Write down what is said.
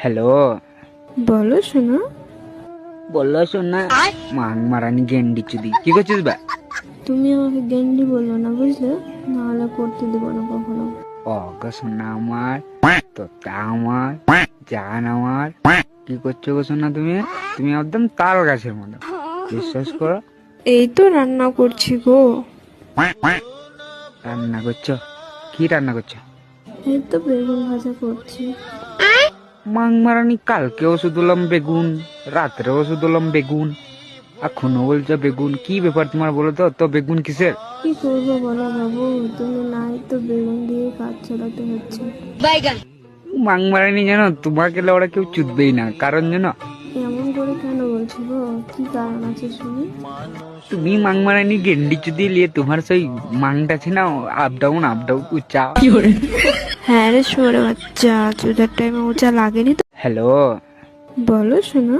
Hello, বলো শোনা। বললো শোনা মাং মারানি গেন্ডি চুদি কি করছিস বা? তুমি আমাকে গেন্ডি বললো না, বুঝলে? নাহলে করতে দেবো না কখনো। অগো শোনা আমার, তোতা আমার, জান আমার, কি করছো গো শোনা? তুমি তুমি একদম তাল গাছের মতো, বিশ্বাস করো। এই তো রান্না করছি গো। রান্না করছো? কি রান্না করছো? এই তো বেগুন ভাজা করছি। মাং মারানি কালকে ওষুধ হলাম বেগুন, রাত্রে ওষুধ হলাম বেগুন, এখনো বলছো বেগুন। কি ব্যাপার তোমার বলো তো? তো বেগুন কিসের? কি করবো বলো বাবু, তুমি নাই তো বেগুন দিয়ে কাজ চালাতে হচ্ছে। মাং মারানি জানো, তোমাকে ওরা কেউ চুদবেই না, কারণ জানো? এমন করে কেন বলছো গো? কি কারণ আছে শুনি। তুমি মাং মারানি গেন্ডি চুদি লিয়ে তোমার সেই মাংটা আছে না, আপ ডাউন উচ্চা। হ্যাঁ রে, শোরে বাচ্চা, চুদার টাইমে উঁচা লাগেনি তো। হ্যালো, বলো শোনা।